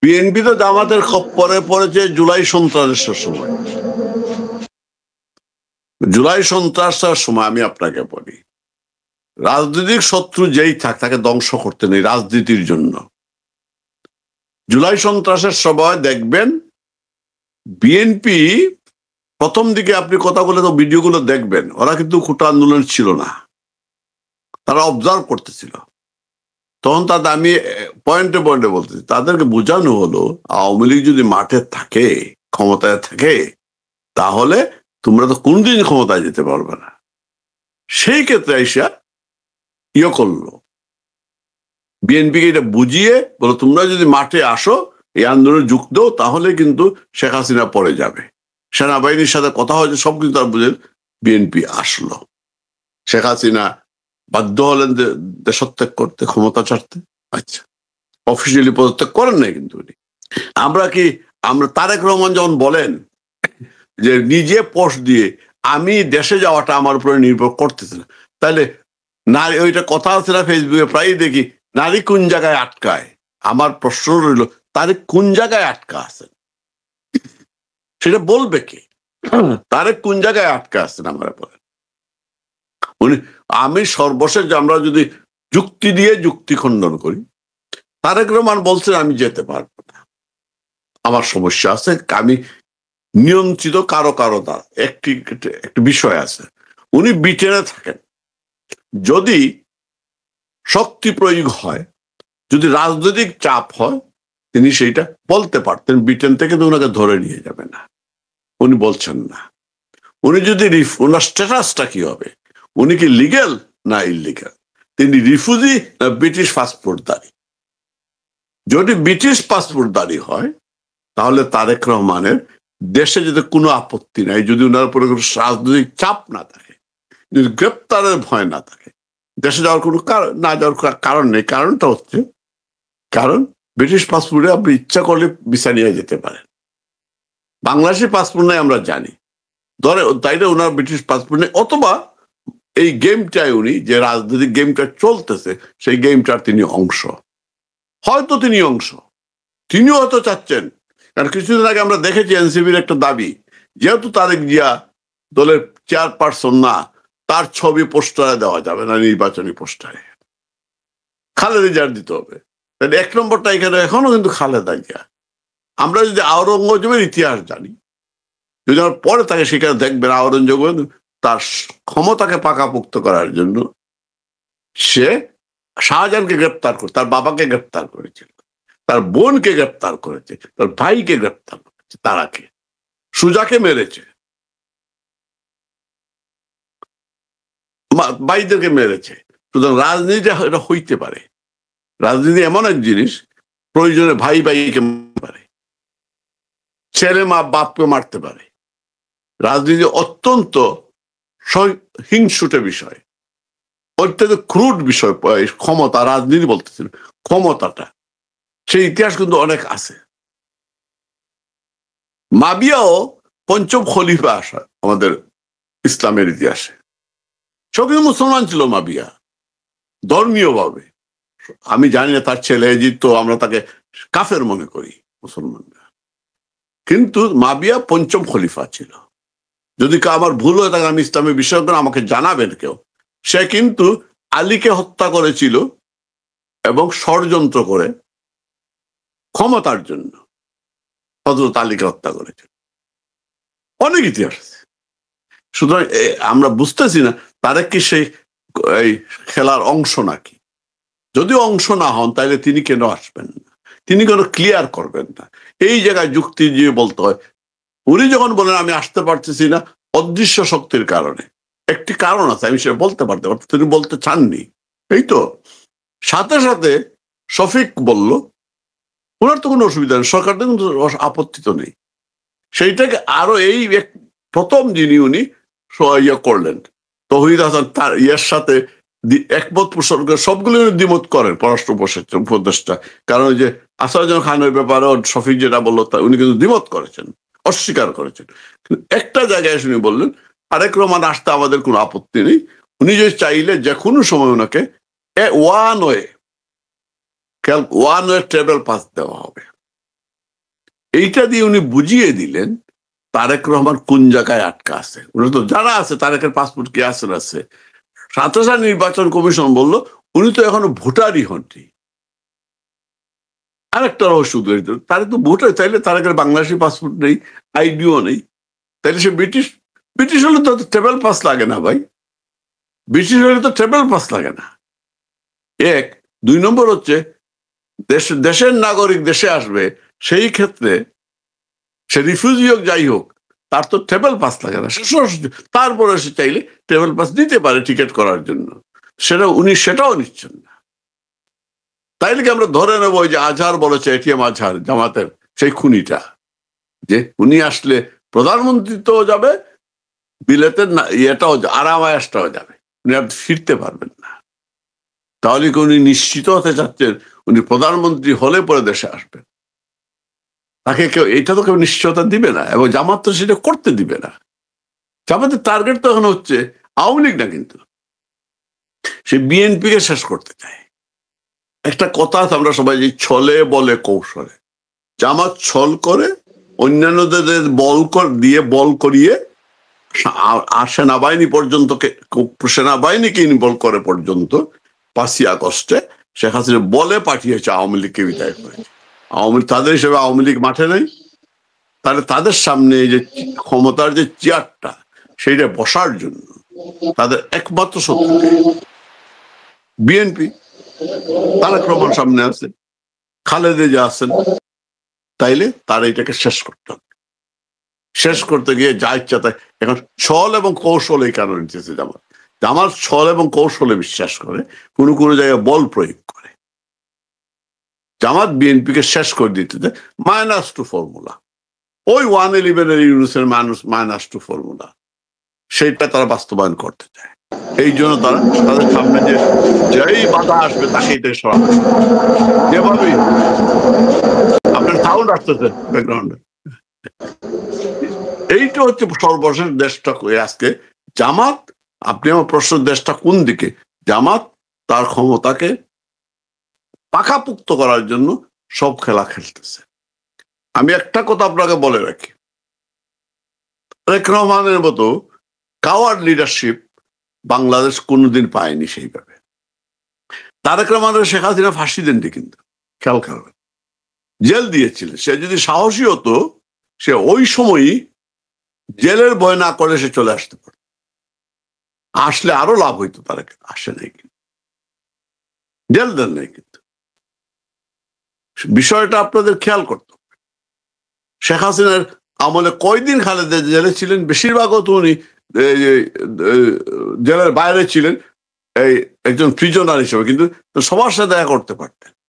BNP তো জামাতের খপ্পরে পড়েছে জুলাই সন্ত্রাসের সময়। জুলাই সন্ত্রাসের সময় আমি আপনাকে বলি, রাজনৈতিক শত্রু যেই থাক তাকে ধ্বংস করতে নেই রাজনীতির জন্য। জুলাই সন্ত্রাসের সময় দেখবেন বিএনপি প্রথম দিকে আপনি কথাগুলো তো ভিডিওগুলো দেখবেন, ওরা কিন্তু কোটা আন্দোলন ছিল না, তারা অবজার্ভ করতেছিল। তখন তাদের আমি পয়েন্টে পয়েন্টে বলতেছি, তাদেরকে বোঝানো হলো আওয়ামী লীগ যদি মাঠে থাকে, ক্ষমতায় থাকে, তাহলে তোমরা তো কোনদিন ক্ষমতায় যেতে পারবে না। সেই ক্ষেত্রে আইসা করলো বিএনপিকে এটা বুঝিয়ে বলো, তোমরা যদি মাঠে আসো এই আন্দোলনে যুক্ত দাও, তাহলে কিন্তু শেখ হাসিনা পরে যাবে। সেনাবাহিনীর সাথে কথা হয়েছে, সবকিছু তার বুঝে বিএনপি আসলো। শেখ হাসিনা বাধ্য হলেন দেশত্যাগ করতে, ক্ষমতা ছাড়তে। আচ্ছা, অফিসিয়ালি পদত্যাগ করেন নাই কিন্তু উনি। আমরা তারেক রহমান যখন বলেন যে নিজে পোস্ট দিয়ে আমি দেশে যাওয়াটা আমার উপরে নির্ভর করতেছে না, তাহলে নারী, ওইটা কথা আছে না ফেসবুকে প্রায় দেখি, নারী কোন জায়গায় আটকায়। আমার প্রশ্ন রইল, তারেক কোন জায়গায় আটকা আছেন সেটা বলবে কে? তারেক কোন জায়গায় আটকা আছেন আমরা বলেন। উনি, আমি সর্বশেষ আমরা যদি যুক্তি দিয়ে যুক্তি খণ্ডন করি, তারেক রহমান বলছেন আমি যেতে পারবো না, আমার সমস্যা আছে, আমি নিয়ন্ত্রিত কারো দ্বারা একটি বিষয় আছে। উনি ব্রিটেনে থাকেন, যদি শক্তি প্রয়োগ হয়, যদি রাজনৈতিক চাপ হয়, তিনি সেইটা বলতে পারতেন, ব্রিটেন থেকে তো ওনাকে ধরে নিয়ে যাবে না। উনি বলছেন না। উনি যদি ওনার স্ট্যাটাসটা কি হবে, উনি কি লিগ্যাল না ইলিগ্যাল, তিনি রিফিউজি না ব্রিটিশ পাসপোর্টধারী? যদি ব্রিটিশ পাসপোর্টধারী হয়, তাহলে তারেক রহমানের দেশে যেতে কোনো আপত্তি নাই, যদি ওনার উপরে কোনো রাজনৈতিক চাপ না থাকে, যদি গ্রেপ্তারের ভয় না থাকে। দেশে যাওয়ার কোনো না যাওয়ার কারণ নেই। কারণটা হচ্ছে, কারণ ব্রিটিশ পাসপোর্টে আপনি ইচ্ছা করলে ভিসা নিয়ে যেতে পারেন, বাংলাদেশি পাসপোর্ট নেই আমরা জানি, ধরে তাইলে ওনার ব্রিটিশ পাসপোর্ট নেই, অথবা এই গেমটায় উনি যে রাজনৈতিক গেমটা চলতেছে সেই গেমটার তিনি অংশ, হয়তো তিনি অংশ, তিনিও হয়তো চাচ্ছেন। কারণ কিছুদিন আগে আমরা দেখেছি এনসিপির একটা দাবি, যেহেতু তারেক জিয়া দলের চেয়ারপারসন না, তার ছবি পোস্টারে দেওয়া যাবে না, নির্বাচনী পোস্টারে খালেদা জিয়ার দিতে হবে। তাহলে এক নম্বরটা এখানে এখনো কিন্তু খালেদা জিয়া। আমরা যদি আওরঙ্গজেবের ইতিহাস জানি, যদি আমরা পরে তাকে সেখানে দেখবেন, আওরঙ্গজেব তার ক্ষমতাকে পাকাপোক্ত করার জন্য সে শাহজাহানকে গ্রেপ্তার করে, তার বাবাকে গ্রেপ্তার করেছিল, তার বোনকে গ্রেপ্তার করেছে, তার ভাইকে গ্রেপ্তার করেছে, তারাকে সুজাকে মেরেছে, ভাইদেরকে মেরেছে। সুতরাং রাজনীতি এটা হইতে পারে, রাজনীতি এমন এক জিনিস, প্রয়োজনে ভাই ভাইকে মারতে পারে, ছেলে মা বাপকে মারতে পারে। রাজনীতি অত্যন্ত হিংসুটে বিষয়, অত্যন্ত ক্রুড বিষয়। ক্ষমতা, রাজনীতি বলতেছিল ক্ষমতাটা, সেই ইতিহাস কিন্তু অনেক আছে। মাবিয়াও পঞ্চম খলিফা আসা আমাদের ইসলামের ইতিহাসে, সব কিন্তু মুসলমান ছিল মাবিয়া ধর্মীয় ভাবে। আমি জানি না তার ছেলে এজিদ, তো আমরা তাকে কাফের মনে করি মুসলমানরা, কিন্তু মাবিয়া পঞ্চম খলিফা ছিল। যদি আমার ভুল হয়ে থাকে, আমি ইসলামের বিষয় আমাকে জানাবেন কেউ। সে কিন্তু আলীকে হত্যা করেছিল এবং ষড়যন্ত্র করে ক্ষমতার জন্য হযরত আলীকে হত্যা করেছিল। অনেক ইতিহাস আছে। সুতরাং আমরা বুঝতেছি না তারা কি সেই খেলার অংশ নাকি। যদি অংশ না হন, তাহলে তিনি কেন আসবেন না, তিনি কেন ক্লিয়ার করবেন না? এই জায়গায় যুক্তি দিয়ে বলতে হয়। উনি যখন বলেন আমি আসতে পারতেছি না অদৃশ্য শক্তির কারণে, একটি কারণ আছে, আমি সেটা বলতে পারতে, তিনি বলতে চাননি। এই তো সাথে সাথে শফিক বলল ওনার তো কোনো অসুবিধা নেই, সরকার তো কিন্তু আপত্তি তো নেই। সেইটাকে আরো এই প্রথম যিনি উনি করলেন তৌহিদ হাসান, তার ইয়ের সাথে একমত পোষণ করে সবগুলো দ্বিমত করেন পররাষ্ট্র উপদেষ্টা। কারণ ওই যে আসাদুজ্জামান খানের ব্যাপারে শফিক যেটা বললো উনি কিন্তু দ্বিমত করেছেন, অস্বীকার করেছেন। কিন্তু একটা জায়গায় শুনে বললেন তারেক রহমান আসতে আমাদের কোনো আপত্তি নেই, উনি যদি চাইলে যে কোনো সময় ওনাকে ওয়ান ওয়ে ট্রাভেল পাস দেওয়া হবে। এইটা দিয়ে উনি বুঝিয়ে দিলেন তারেক রহমান কোন জায়গায় আটকা আছে। উনি তো জানা আছে তারেকের পাসপোর্ট কি আছে না আছে। সাথে সাথে নির্বাচন কমিশন বলল উনি তো এখনো ভোটারই হননি। আরেকটা রহস্য উদ্ঘাটিত, তারে তো ভোটার, তাইলে তারেকের বাংলাদেশি পাসপোর্ট নেই, আইডিও নেই, তাইলে সে ব্রিটিশ। ব্রিটিশ হলে তো ট্রাভেল পাস লাগে না ভাই, ব্রিটিশ হলে তো ট্রাভেল পাস লাগে না। এক। দুই নম্বর হচ্ছে দেশের নাগরিক দেশে আসবে, সেই ক্ষেত্রে সে রিফিউজি হোক যাই হোক, তার তো ট্রাভেল পাস লাগে না। তারপরে সে চাইলে ট্রাভেল পাস দিতে পারে টিকিট করার জন্য, সেটাও নিচ্ছেন না। তাইলে কি আমরা ধরে নেবো যে আজহার বলেছে, এটিএম আজহার জামাতের সেই খুনিটা, যে উনি আসলে প্রধানমন্ত্রী তো যাবে, বিলেতের ইয়েটাও আরামায়াসটাও যাবে, উনি আর ফিরতে পারবেন না। তাহলে কি উনি নিশ্চিত হতে চাচ্ছেন উনি প্রধানমন্ত্রী হলে পরে দেশে আসবেন? তাকে কেউ এটা তো কেউ নিশ্চয়তা দিবে না, এবং জামাত তো সেটা করতে দিবে না। জামাতের টার্গেট তো এখন হচ্ছে আওয়ামী লীগ না, কিন্তু সে বিএনপি কে শেষ করতে চায়। একটা কথা আছে আমরা সবাই, যে ছলে বলে কৌশলে। জামাত ছল করে অন্যান্যদের দিয়ে বল করিয়ে সেনাবাহিনী পর্যন্ত, সেনাবাহিনীকে ইনভলভ করে পর্যন্ত 5ই আগস্টে শেখ হাসিনা বলে পাঠিয়েছে আওয়ামী লীগকে বিদায় করে। তাদের হিসেবে আওয়ামী লীগ মাঠে নেই, তাহলে তাদের সামনে যে ক্ষমতার যে চেয়ারটা, সেইটা বসার জন্য তাদের একমাত্র শত্রু বিএনপি। তারেক রহমান সামনে আছে, খালেদা জিয়া আছেন, তাইলে তারা এটাকে শেষ করতে হবে। শেষ করতে গিয়ে যা ইচ্ছা তাই এখন ছল এবং কৌশল এই কারণে নিতেছে জামাত। জামাত ছল এবং কৌশলে বিশ্বাস করে, কোনো কোনো জায়গায় বল প্রয়োগ করে। জামাত বিএনপিকে শেষ করে দিতে চায় -2 ফর্মুলা, ওই 111 ইউনুসের -2 ফর্মুলা, সেইটা তারা বাস্তবায়ন করতে চায়। এই জন্য তারা তাদের সামনে যে যেই বাধা আসবে তাকে এটাই সরাবে, যেভাবে। আপনার সাউন্ড আসতেছে ব্যাকগ্রাউন্ডে। এইটা হচ্ছে সর্বশেষ দেশটা আজকে জামাত। আপনি আমার প্রশ্ন, দেশটা কোন দিকে? জামাত তার ক্ষমতাকে পাকাপুক্ত করার জন্য সব খেলা খেলতেছে। আমি একটা কথা আপনাকে বলে রাখি, তারেক রহমানের মতো কাওয়ার্ড লিডারশিপ বাংলাদেশ কোনোদিন পায়নি সেইভাবে। তারেক রহমানের শেখ হাসিনা ফাঁসি দেননি, কিন্তু খেয়াল করবেন, জেল দিয়েছিলেন। সে যদি সাহসী হতো, সে ওই সময়ই জেলের ভয় না করে সে চলে আসতে পারত, আসলে আরো লাভ হইতো। তারেক আসে নাই, কিন্তু জেল দেন নাই। কিন্তু বিষয়টা আপনাদের খেয়াল করতে হবে। শেখ হাসিনার আমলে কয়দিন খালেদা জেলে ছিলেন? বেশিরভাগও তো উনি জেলের বাইরে ছিলেন, এই একজন প্রিজনার হিসেবে, কিন্তু সবার সাথে দেখা করতে পারতেন।